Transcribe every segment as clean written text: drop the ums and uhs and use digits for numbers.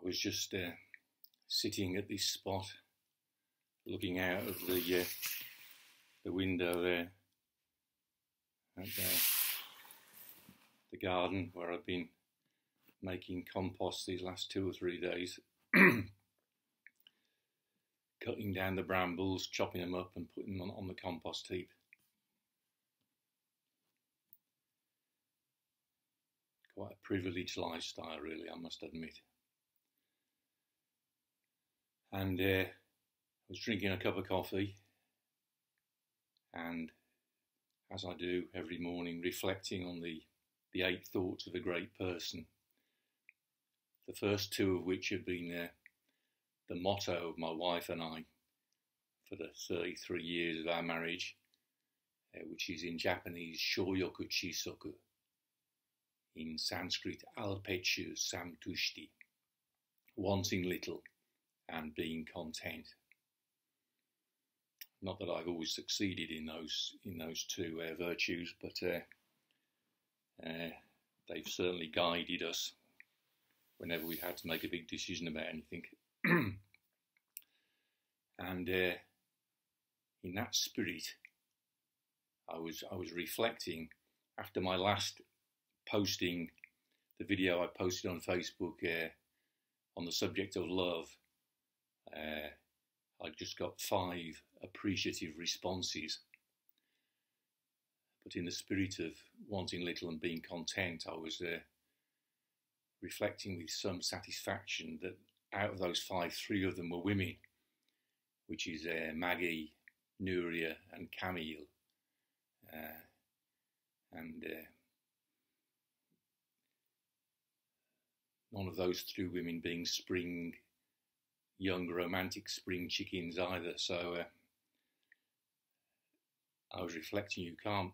was just sitting at this spot, looking out of the window there at the garden where I've been making compost these last 2 or 3 days, cutting down the brambles, chopping them up and putting them on the compost heap. Quite a privileged lifestyle, really, I must admit. And I was drinking a cup of coffee, and as I do every morning, reflecting on the 8 thoughts of a great person, the first 2 of which have been the motto of my wife and I for the 33 years of our marriage, which is in Japanese, shoyoku chisoku, in Sanskrit, alpechu samtushti, wanting little and being content. Not that I've always succeeded in those 2 virtues, but they've certainly guided us whenever we've had to make a big decision about anything. And in that spirit, I was reflecting after my last posting, the video I posted on Facebook on the subject of love. I just got 5 appreciative responses. But in the spirit of wanting little and being content, I was reflecting with some satisfaction that out of those 5, 3 of them were women, which is Maggie, Nuria and Camille. And none of those 3 women being young romantic spring chickens either. So I was reflecting, you can't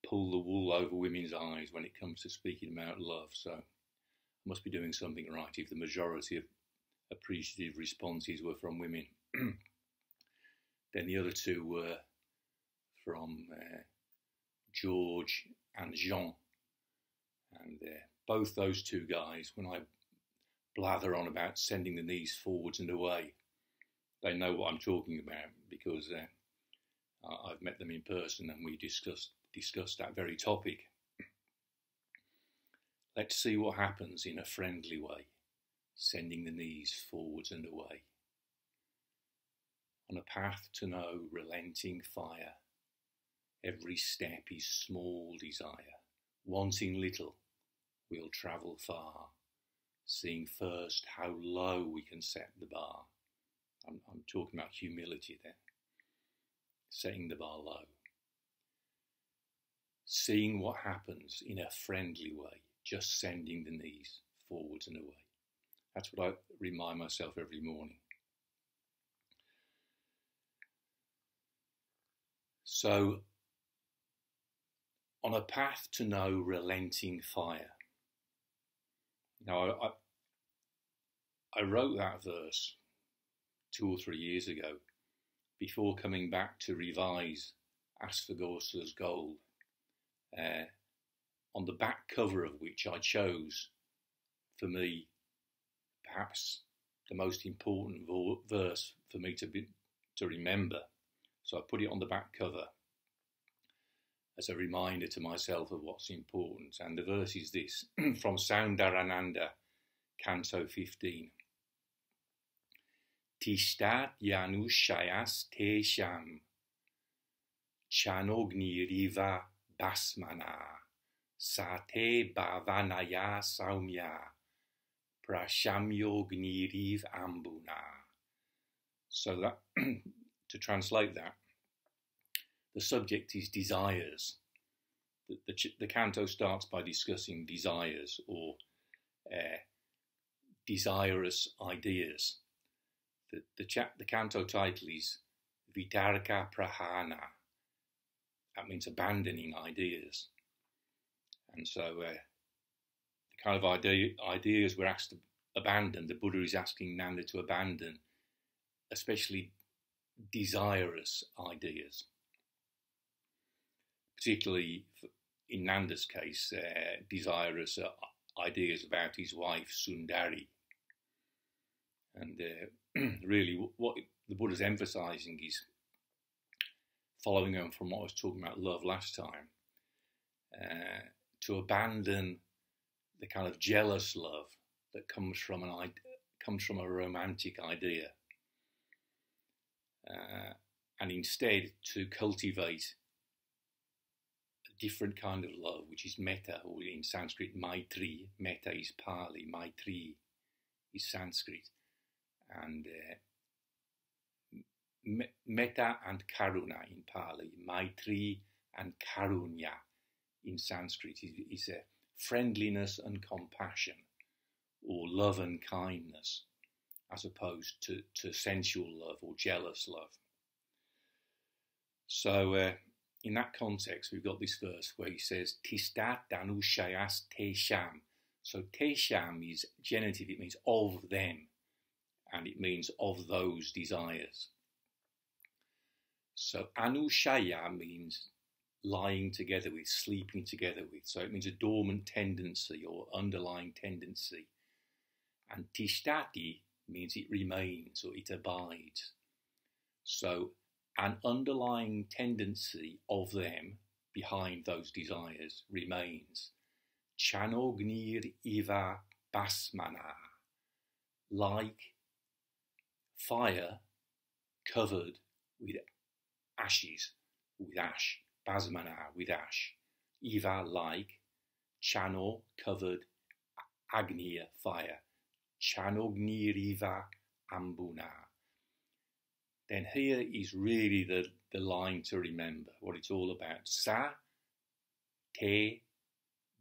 pull the wool over women's eyes when it comes to speaking about love. So I must be doing something right if the majority of appreciative responses were from women. Then the other 2 were from George and Jean. And both those 2 guys, when I blather on about sending the knees forwards and away, they know what I'm talking about, because I've met them in person and we discussed that very topic. Let's see what happens in a friendly way, sending the knees forwards and away. On a path to no relenting fire, every step is small desire. Wanting little, we'll travel far, seeing first how low we can set the bar. I'm talking about humility there, setting the bar low. Seeing what happens in a friendly way, just sending the knees forwards and away. That's what I remind myself every morning. So, on a path to no relenting fire. Now, I wrote that verse 2 or 3 years ago before coming back to revise Asvaghosala's Gold, on the back cover of which I chose, for me, perhaps the most important verse for me to remember. So I put it on the back cover as a reminder to myself of what's important. And the verse is this, from Soundarananda, Canto 15. Tiṣṭhaty anuśayas teṣāṁ, channo gnir bhasmanā, sate bhāvanayā saumya, praśāmyo gnir ivāmbunā. So that, to translate that, the subject is desires. The canto starts by discussing desires, or desirous ideas. The canto title is Vitarka Prahana. That means abandoning ideas. And so the kind of ideas we're asked to abandon, the Buddha is asking Nanda to abandon, especially desirous ideas. Particularly in Nanda's case, desirous ideas about his wife Sundari. And really, what the Buddha's emphasizing is, following on from what I was talking about love last time, to abandon the kind of jealous love that comes from a romantic idea, and instead to cultivate a different kind of love, which is metta, or in Sanskrit maitri. Metta is Pali, maitri is Sanskrit, and metta and karuna in Pali, maitri and karunya in Sanskrit is a friendliness and compassion, or love and kindness, as opposed to sensual love or jealous love. So in that context, we've got this verse where he says, tiṣṭhaty anuśayas teṣāṁ. So teṣāṁ is genitive, it means of them, and it means of those desires. So anuśaya means lying together with, sleeping together with. So it means a dormant tendency or underlying tendency. And tiṣṭhaty means it remains or it abides. So an underlying tendency of them behind those desires remains. Channo, gnir, igha, bhasmanā. Like fire covered with ashes, with ash. Bhasmanā, with ash. Igha, like. Channo, covered. Gnir, fire. Channo, gnir, igha, ivāmbunā. Then here is really the line to remember, what it's all about. Sa, te,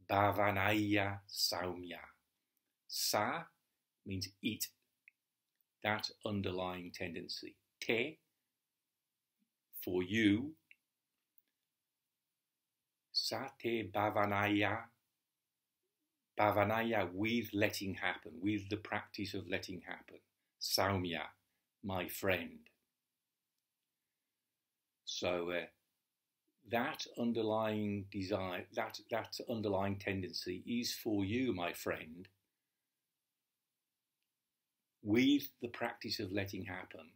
bhāvanayā, saumya. Sa means it, that underlying tendency. Te, for you. Sa te bhāvanayā. Bhāvanayā, with letting happen, with the practice of letting happen. Saumya, my friend. So that underlying desire, that underlying tendency is for you, my friend, with the practice of letting happen.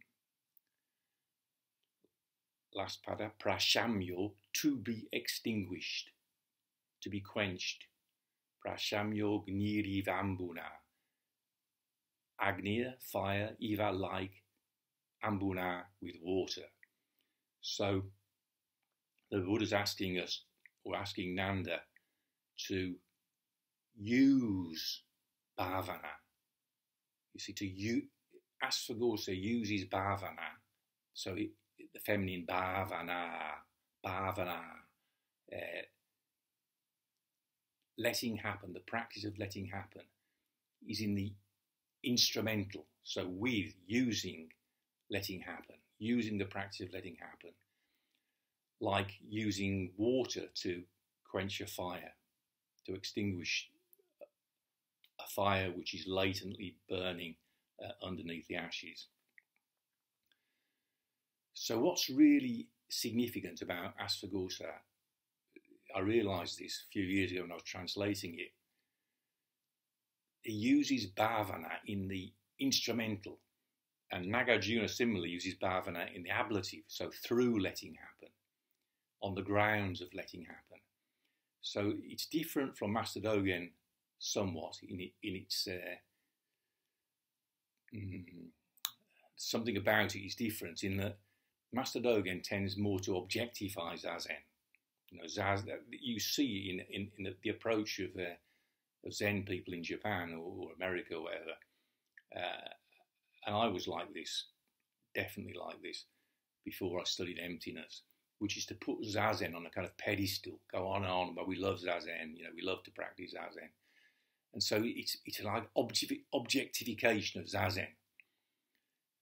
Last pada, praśāmyo, to be extinguished, to be quenched. Praśāmyo, gnir, ivāmbunā. Gnir, fire, igha, like, ambunā, with water. So the Buddha's asking us, or asking Nanda, to use bhāvanā. You see, Asvaghosha uses bhāvanā. So the feminine bhāvanā, letting happen, the practice of letting happen, is in the instrumental. So with, using, letting happen. Using the practice of letting happen, like using water to quench a fire, to extinguish a fire which is latently burning underneath the ashes. So what's really significant about Asvaghosha, I realised this a few years ago when I was translating it, he uses bhāvanā in the instrumental. And Nagarjuna similarly uses bhāvanā in the ablative, so through letting happen, on the grounds of letting happen. So it's different from Master Dogen somewhat in its something about it is different in that Master Dogen tends more to objectify zazen. You know, you see in the approach of Zen people in Japan or America or wherever. And I was like this, definitely like this, before I studied emptiness, which is to put zazen on a kind of pedestal, go on and on, but we love zazen, you know, we love to practice zazen. And so it's like objectification of zazen.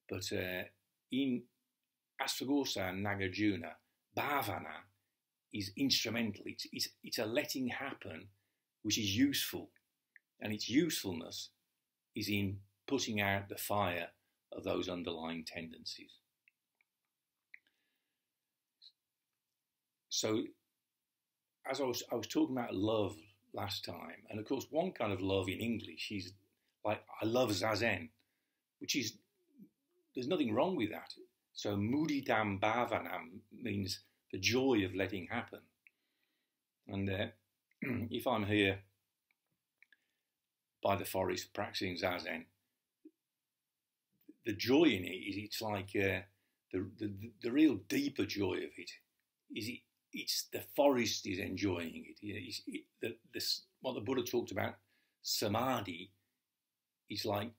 But in Asvaghosha and Nagarjuna, bhāvanā is instrumental. It's a letting happen which is useful, and its usefulness is in putting out the fire of those underlying tendencies. So, as I was talking about love last time, and of course one kind of love in English is like, I love zazen, which is, there's nothing wrong with that. So mudidam bhavanam means the joy of letting happen. And if I'm here by the forest practicing zazen, the joy in it is, it's like the real deeper joy of it is it's the forest is enjoying it. What the Buddha talked about, samadhi, is like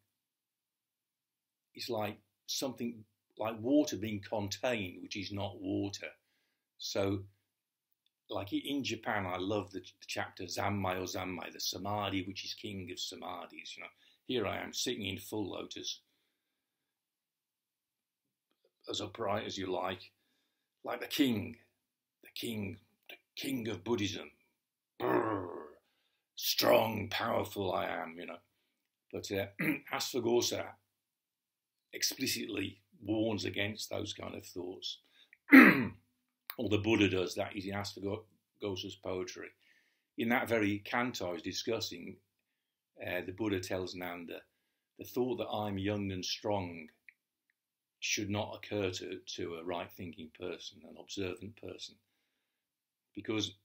something like water being contained, which is not water. So, like in Japan, I love the chapter Zammai or Zammai, the samadhi, which is king of samadhis. You know, here I am sitting in full lotus, as upright as you like the king of Buddhism. Brrr, strong, powerful I am, you know. But Asvaghosha explicitly warns against those kind of thoughts. Or the Buddha does, that is in Asvaghosha's poetry. In that very canto I was discussing, the Buddha tells Nanda, the thought that I'm young and strong should not occur to a right-thinking person, an observant person. Because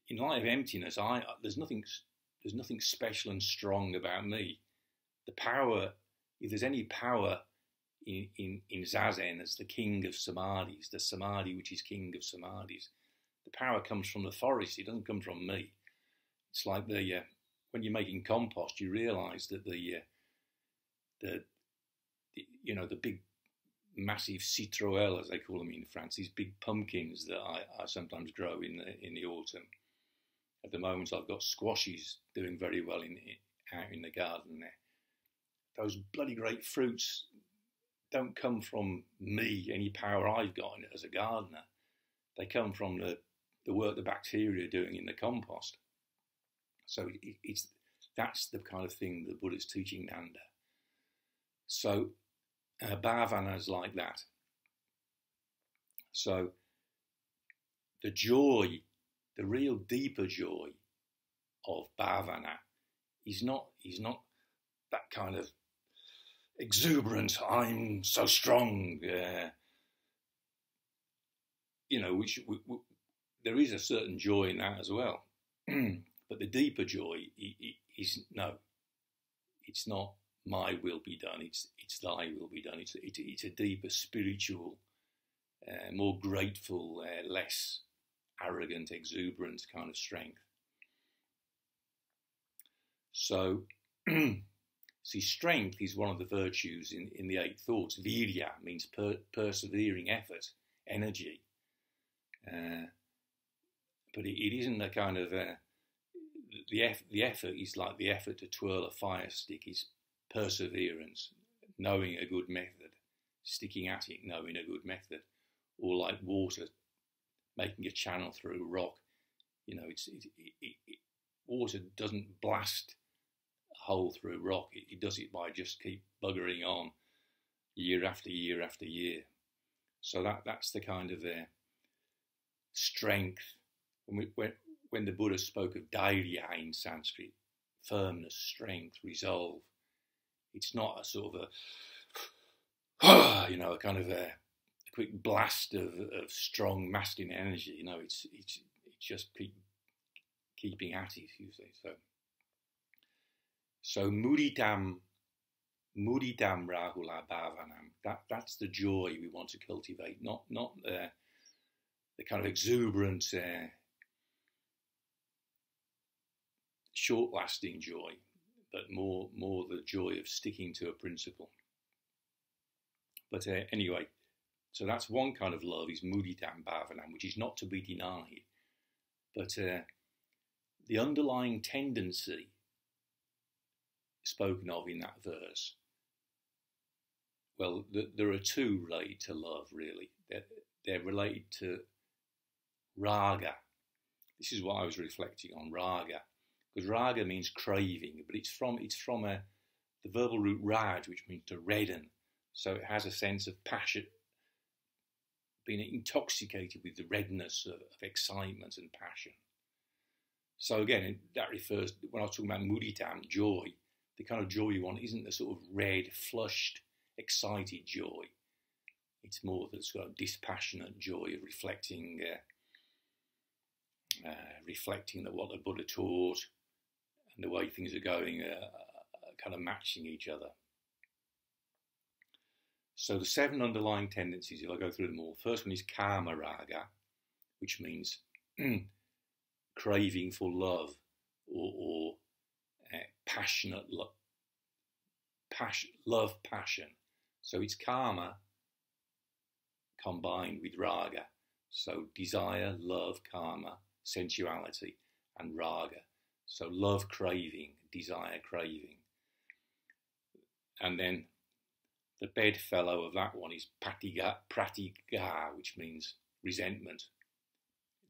in light of emptiness, there's nothing special and strong about me. The power, if there's any power in zazen as the king of samadhis, the samadhi which is king of samadhis, the power comes from the forest. It doesn't come from me. It's like when you're making compost, you realise that the big massive citrouelles, as they call them in France, these big pumpkins that I sometimes grow in the autumn. At the moment, I've got squashes doing very well out in the garden there. Those bloody great fruits don't come from me, any power I've got in it as a gardener. They come from the work the bacteria are doing in the compost. So that's the kind of thing the Buddha's teaching Nanda. So bhavana's like that. So the joy, the real deeper joy of bhavana is not that kind of exuberant, I'm so strong, which there is a certain joy in that as well. But the deeper joy is no, it's not my will be done, it's thy will be done. It's a deeper spiritual, more grateful, less arrogant, exuberant kind of strength. So, see, strength is one of the virtues in the eight thoughts. Virya means persevering effort, energy. But it isn't a kind of, the effort is like the effort to twirl a fire stick, is perseverance, knowing a good method, sticking at it, knowing a good method. Or like water, making a channel through rock. Water doesn't blast a hole through rock. It does it by just keep buggering on year after year after year. So that's the kind of strength. When the Buddha spoke of dhairya in Sanskrit, firmness, strength, resolve, it's not a sort of a kind of a quick blast of strong masculine energy. It's just keeping at it, you see. So mudidam rahula bhavanam. That's the joy we want to cultivate, not the kind of exuberant, short-lasting joy, but more the joy of sticking to a principle. But anyway. So that's one kind of love, is mudidam bhavanam, which is not to be denied. But the underlying tendency spoken of in that verse, well, there are two related to love, really. They're related to raga. This is what I was reflecting on, raga. Because raga means craving, but it's from the verbal root raj, which means to redden. So it has a sense of passion, being intoxicated with the redness of excitement and passion. So again, that refers, when I was talking about mudidam, joy, the kind of joy you want isn't the sort of red, flushed, excited joy. It's more the sort of dispassionate joy of reflecting that what the Buddha taught and the way things are going are kind of matching each other. So the 7 underlying tendencies, if I go through them all, first one is kama raga, which means craving for love or passionate love, passion. So it's kama combined with raga. So desire, love, kama, sensuality, and raga. So love craving, desire craving. And then the bedfellow of that one is pratīga, which means resentment,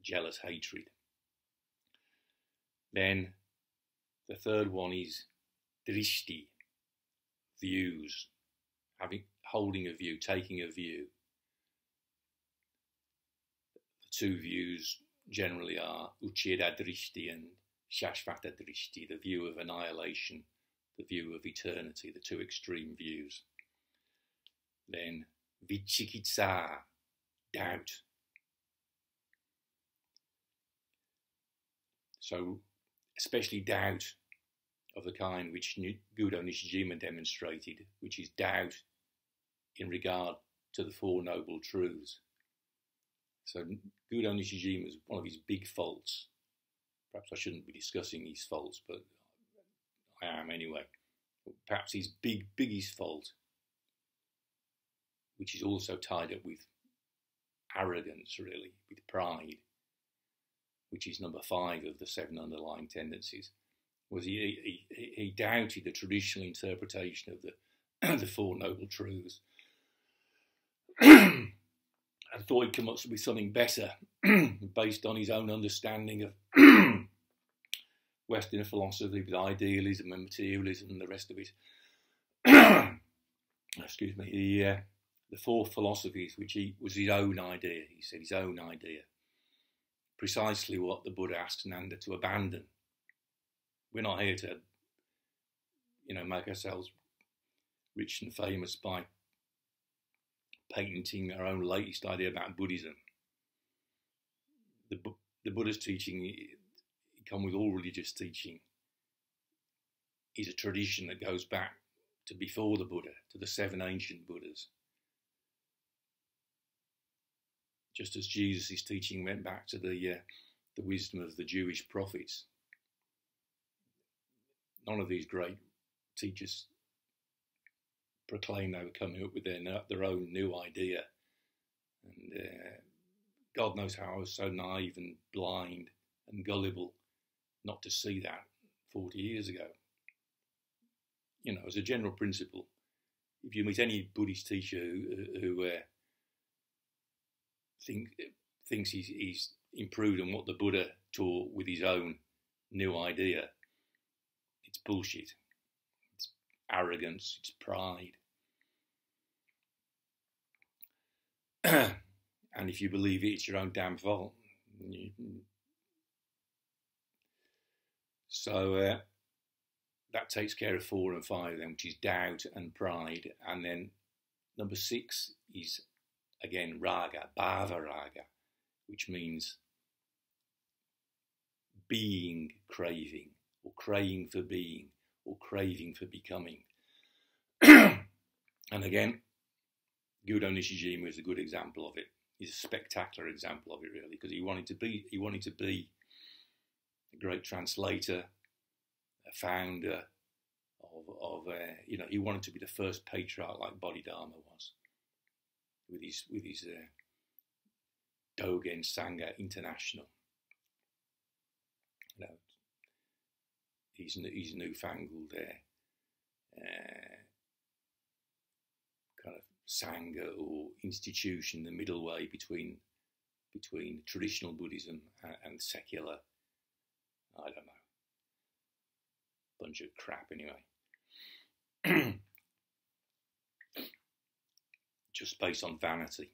jealous hatred. Then the third one is tiṣṭhaty, views, holding a view, taking a view. The 2 views generally are ucceda-drishti and śaśvata-drishti, the view of annihilation, the view of eternity, the 2 extreme views. Then vicikiccha, doubt. So especially doubt of the kind which Buddha Nishijima demonstrated, which is doubt in regard to the 4 Noble Truths. So Buddha Nishijima's one of his big faults. Perhaps I shouldn't be discussing his faults, but I am anyway. Perhaps his biggest fault, which is also tied up with arrogance, really, with pride, which is number 5 of the 7 underlying tendencies, was he doubted the traditional interpretation of the 4 Noble Truths and thought he'd come up with something better based on his own understanding of Western philosophy with idealism and materialism and the rest of it. Excuse me. The 4 philosophies, which was his own idea. He said his own idea. Precisely what the Buddha asks Nanda to abandon. We're not here to, make ourselves rich and famous by patenting our own latest idea about Buddhism. The Buddha's teaching, come with all religious teaching, is a tradition that goes back to before the Buddha, to the 7 ancient Buddhas. Just as Jesus' teaching went back to the wisdom of the Jewish prophets. None of these great teachers proclaimed they were coming up with their own new idea. And God knows how I was so naive and blind and gullible not to see that 40 years ago. As a general principle, if you meet any Buddhist teacher who thinks he's improved on what the Buddha taught with his own new idea, it's bullshit. It's arrogance, it's pride. And if you believe it, it's your own damn fault. So that takes care of 4 and 5 then, which is doubt and pride. And then number 6 is, again, raga, bhava-ra, which means being craving, or craving for being, or craving for becoming. And again, Buddha Nishijima is a good example of it. He's a spectacular example of it, really, because he wanted to be a great translator, a founder of he wanted to be the first patriarch like Bodhidharma was, with his Dogen Sangha International. His newfangled kind of Sangha or institution, the middle way between traditional Buddhism and secular, I don't know, bunch of crap anyway. Just based on vanity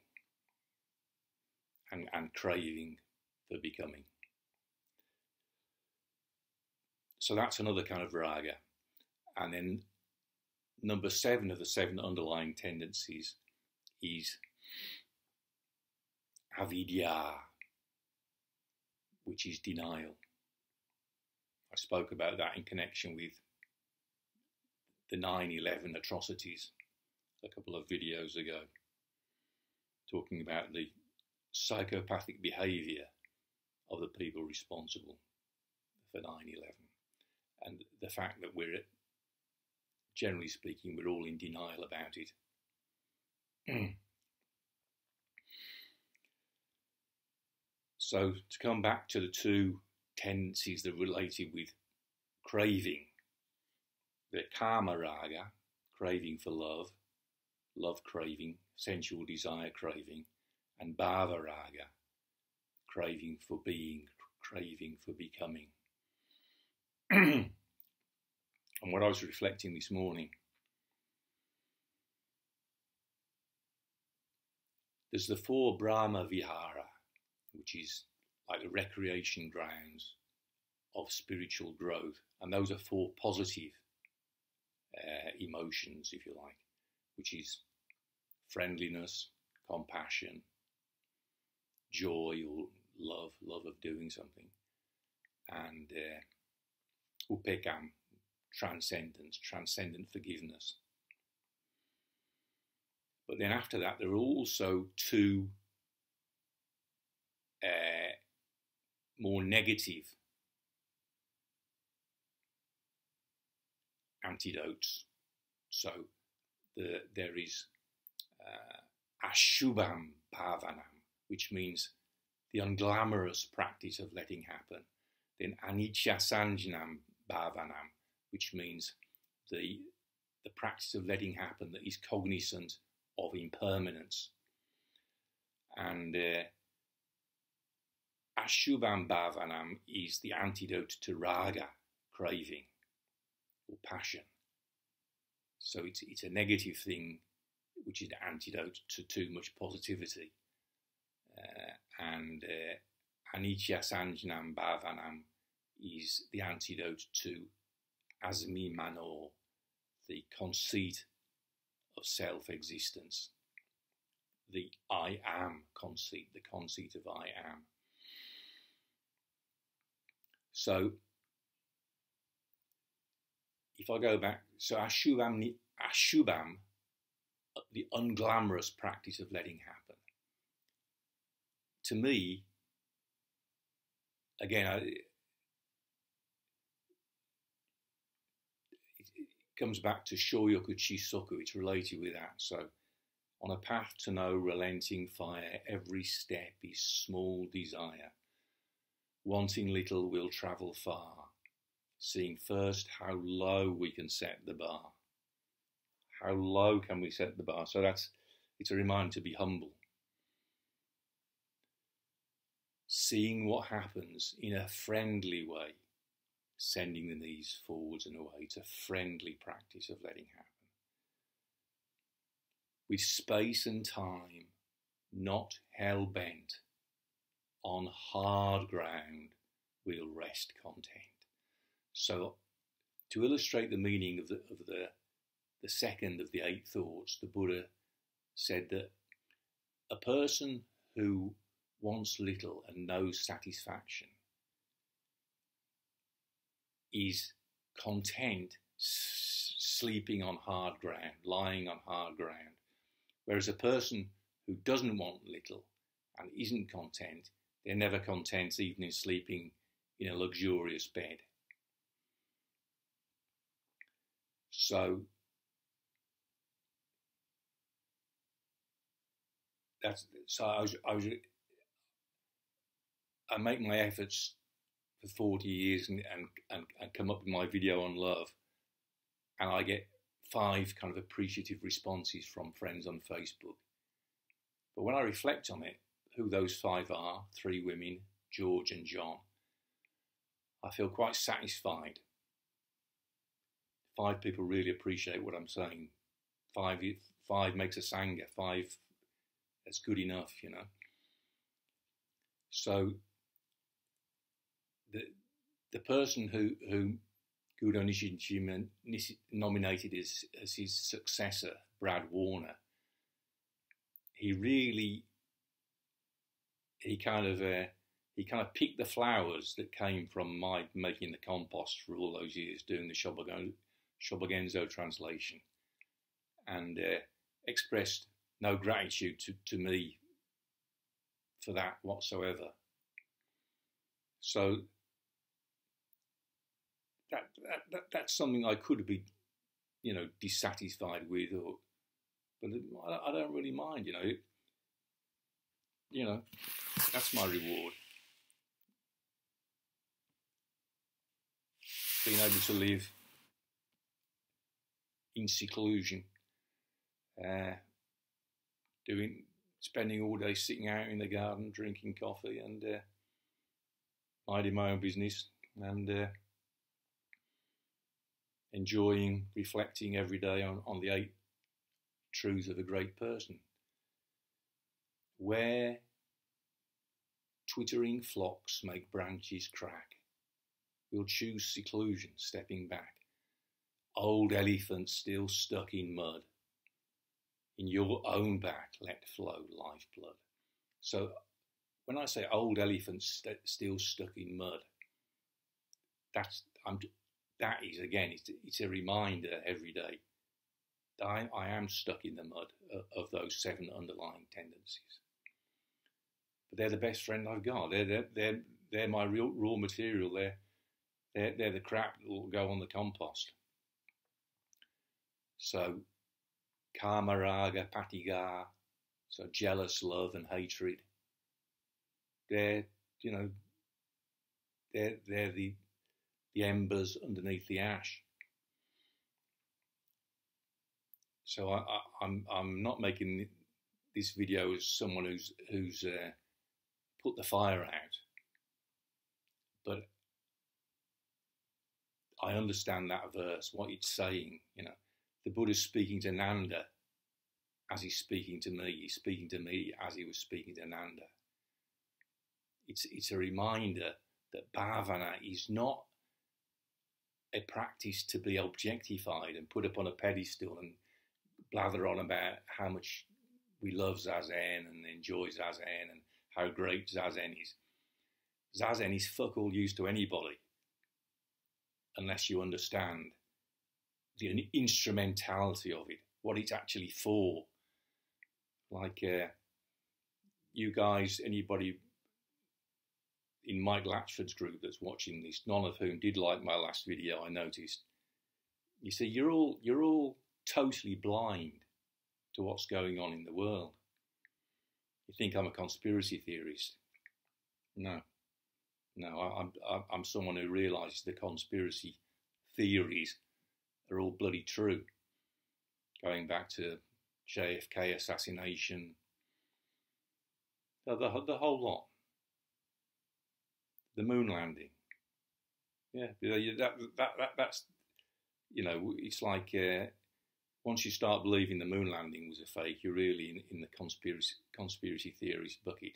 and craving for becoming. So that's another kind of raga. And then number 7 of the 7 underlying tendencies is avijja, which is denial. I spoke about that in connection with the 9/11 atrocities a couple of videos ago, talking about the psychopathic behaviour of the people responsible for 9/11 and the fact that we're, generally speaking, we're all in denial about it. So to come back to the 2 tendencies that are related with craving, the kama raga, craving for love, love craving, sensual desire craving, and bhava-ra, craving for being, craving for becoming. And what I was reflecting this morning, there's the 4 Brahma Vihara, which is like the recreation grounds of spiritual growth. And those are 4 positive emotions, if you like, which is friendliness, compassion, joy or love of doing something, and upekam, transcendence, transcendent forgiveness. But then after that, there are also 2 more negative antidotes. So there is ashubham bhavanam, which means the unglamorous practice of letting happen. Then anicca sanjanam bhavanam, which means the practice of letting happen that is cognizant of impermanence. And ashubham bhavanam is the antidote to raga, craving or passion. So it's a negative thing, which is the antidote to too much positivity. And anicca sanjanam bhavanam is the antidote to asmi mano, the conceit of self-existence, the I am conceit, the conceit of I am. So if I go back, so ashubham, the unglamorous practice of letting happen. To me, again, it comes back to shoyoku chisoku, it's related with that. So on a path to no relenting fire, every step is small desire. Wanting little will travel far, seeing first how low we can set the bar. How low can we set the bar? So it's a reminder to be humble. Seeing what happens in a friendly way, sending the knees forwards and away. It's a friendly practice of letting happen. With space and time, not hell-bent, on hard ground, we'll rest content. So, to illustrate the meaning of the second of the 8 thoughts, the Buddha said that a person who wants little and no satisfaction is content sleeping on hard ground, lying on hard ground. Whereas a person who doesn't want little and isn't content, they're never content even in sleeping in a luxurious bed. So I make my efforts for 40 years and come up with my video on love, and I get 5 kind of appreciative responses from friends on Facebook. But when I reflect on it, who those 5 are, 3 women, George and John, I feel quite satisfied. 5 people really appreciate what I'm saying. 5 makes a sangha. 5, that's good enough, you know. So the person who Gudo Nishichima nominated as his successor, Brad Warner, he kind of picked the flowers that came from my making the compost for all those years, doing the Shobogenzo translation, and expressed no gratitude to me for that whatsoever. So that's something I could be, dissatisfied with, but I don't really mind, that's my reward. Being able to live in seclusion, spending all day sitting out in the garden, drinking coffee and minding my own business, and enjoying, reflecting every day on the 8 truths of a great person. Where twittering flocks make branches crack, we'll choose seclusion, stepping back. Old elephants still stuck in mud, in your own back let flow lifeblood. So when I say old elephants still stuck in mud, that is, again, it's a reminder every day that I am stuck in the mud of those 7 underlying tendencies. But they're the best friend I've got. They're my real raw material. They're the crap that will go on the compost. So kama, raga, patiga, so jealous, love and hatred. They're the embers underneath the ash. So I'm not making this video as someone who's put the fire out, but I understand that verse, what it's saying. The Buddha's speaking to Nanda as he's speaking to me. He's speaking to me as he was speaking to Nanda. It's a reminder that bhāvanayā is not a practice to be objectified and put up on a pedestal and blather on about how much we love Zazen and enjoy Zazen and how great Zazen is. Zazen is fuck all use to anybody unless you understand the instrumentality of it, what it's actually for. Like you guys, anybody in Mike Latchford's group that's watching this, none of whom did like my last video, I noticed. You see, you're all totally blind to what's going on in the world. You think I'm a conspiracy theorist? No, I'm someone who realises the conspiracy theories are all bloody true. Going back to JFK assassination, the whole lot. The moon landing. Yeah, that's, it's like once you start believing the moon landing was a fake, you're really in the conspiracy theories bucket.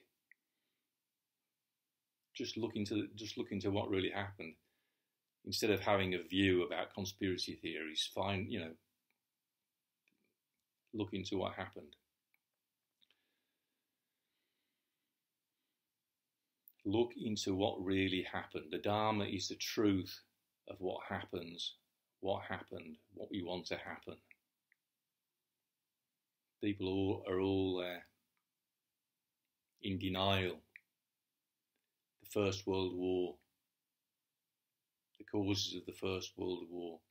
Just look into what really happened. Instead of having a view about conspiracy theories, look into what happened. Look into what really happened. The Dharma is the truth of what happens, what happened, what we want to happen. People are all in denial. The First World War, the causes of the First World War.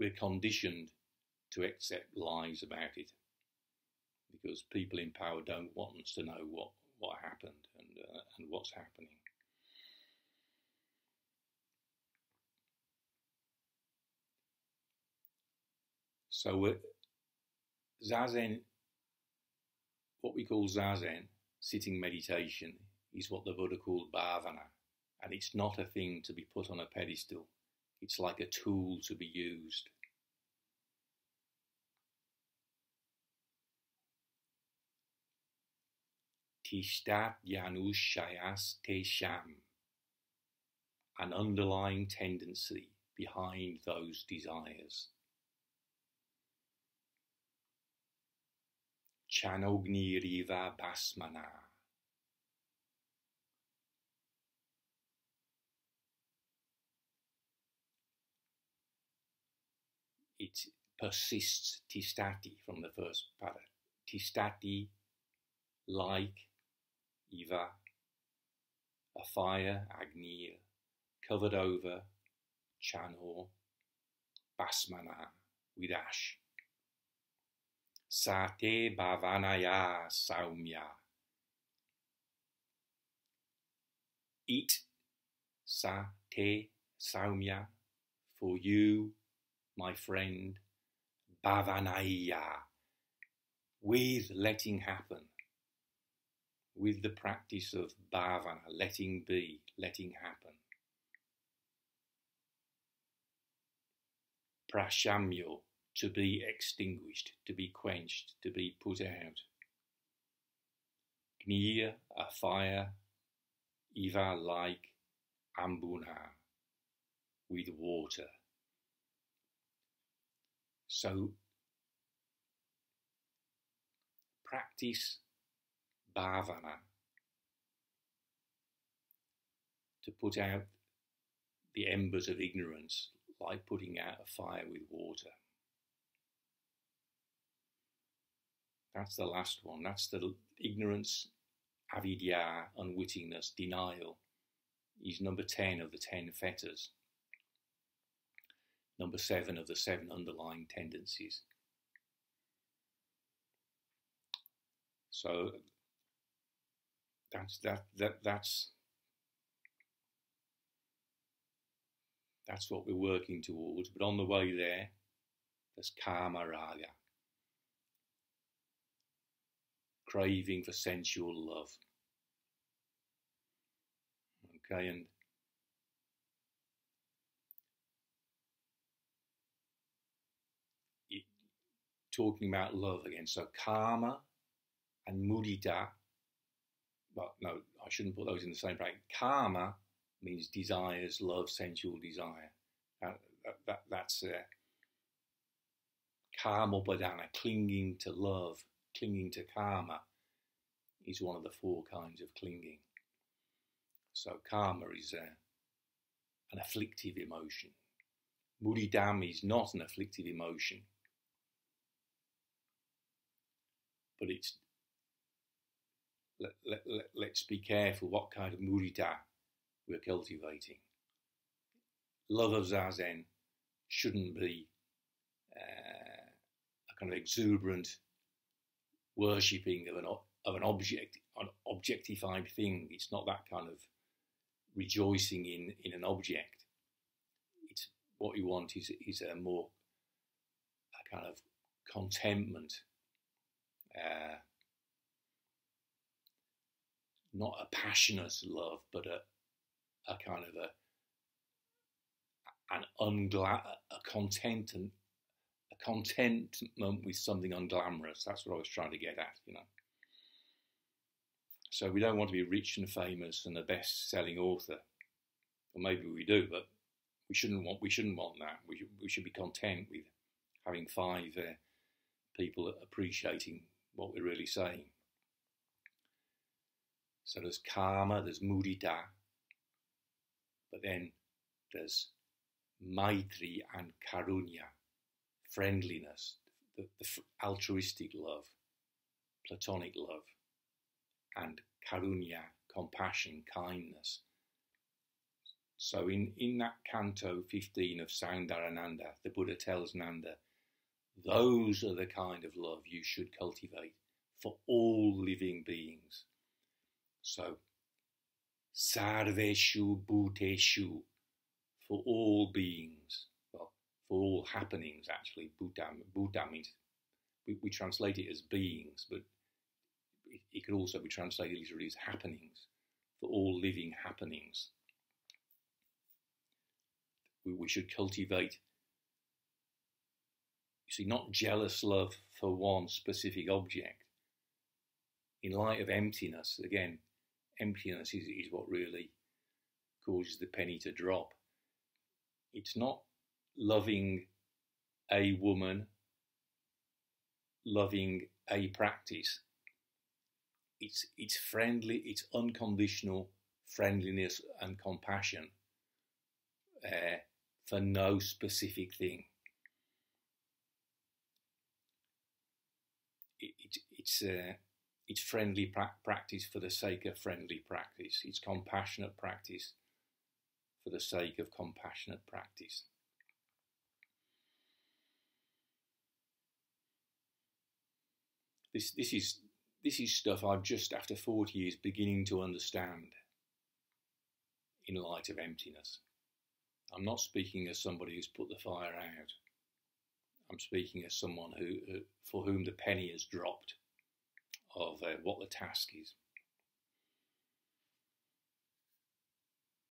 We're conditioned to accept lies about it because people in power don't want us to know what happened and what's happening. So Zazen, what we call Zazen, sitting meditation, is what the Buddha called bhāvanayā, and it's not a thing to be put on a pedestal. It's like a tool to be used. tiṣṭhaty anuśayas teṣāṁ, an underlying tendency behind those desires. Channo gnir bhasmanā. It persists, tiṣṭhaty, from the first para. Tiṣṭhaty, like, igha, a fire, gnir, covered over, channo, bhasmanā, with ash. Sate bhāvanayā saumya. Eat, sate, saumya, for you, my friend, bhāvanayā, with letting happen, with the practice of bhavana, letting be, letting happen. Praśāmyo, to be extinguished, to be quenched, to be put out. Gnir, a fire, igha, like, ivāmbunā, with water. So, practice bhavana to put out the embers of ignorance, like putting out a fire with water. That's the last one. That's the ignorance, avijja, unwittingness, denial, is number 10 of the 10 fetters. Number 7 of the 7 underlying tendencies. So that's what we're working towards. But on the way there, there's karma raga, craving for sensual love. Okay, and talking about love again. So karma and mudita, well, no, I shouldn't put those in the same bracket. Karma means desires, love, sensual desire. That's karma upadana, clinging to love, clinging to karma, is one of the 4 kinds of clinging. So karma is an afflictive emotion. Mudita is not an afflictive emotion, but it's, let's be careful what kind of mudita we're cultivating. Love of zazen shouldn't be a kind of exuberant worshipping of an object, an objectified thing. It's not that kind of rejoicing in an object. It's what you want is a more a kind of contentment, not a passionate love, but a kind of a contentment with something unglamorous. That's what I was trying to get at, you know. So we don't want to be rich and famous and a best-selling author, or maybe we do, but we shouldn't want that. We should be content with having 5 people appreciating what we're really saying. So there's karma, there's mudita, but then there's maitri and karunya, friendliness, the altruistic love, platonic love, and karunya, compassion, kindness. So in that canto 15 of Soundarananda, the Buddha tells Nanda, those are the kind of love you should cultivate for all living beings. So, sarveshu bhuteshu, for all beings, well, for all happenings actually. Bhuta means, we translate it as beings, but it could also be translated literally as happenings, for all living happenings. We should cultivate, you see, not jealous love for one specific object, in light of emptiness, again, emptiness is what really causes the penny to drop. It's not loving a woman, loving a practice. It's friendly, it's unconditional friendliness and compassion for no specific thing. It's friendly practice for the sake of friendly practice. It's compassionate practice for the sake of compassionate practice. This is stuff I've just, after 40 years, beginning to understand in light of emptiness. I'm not speaking as somebody who's put the fire out. I'm speaking as someone for whom the penny has dropped of what the task is.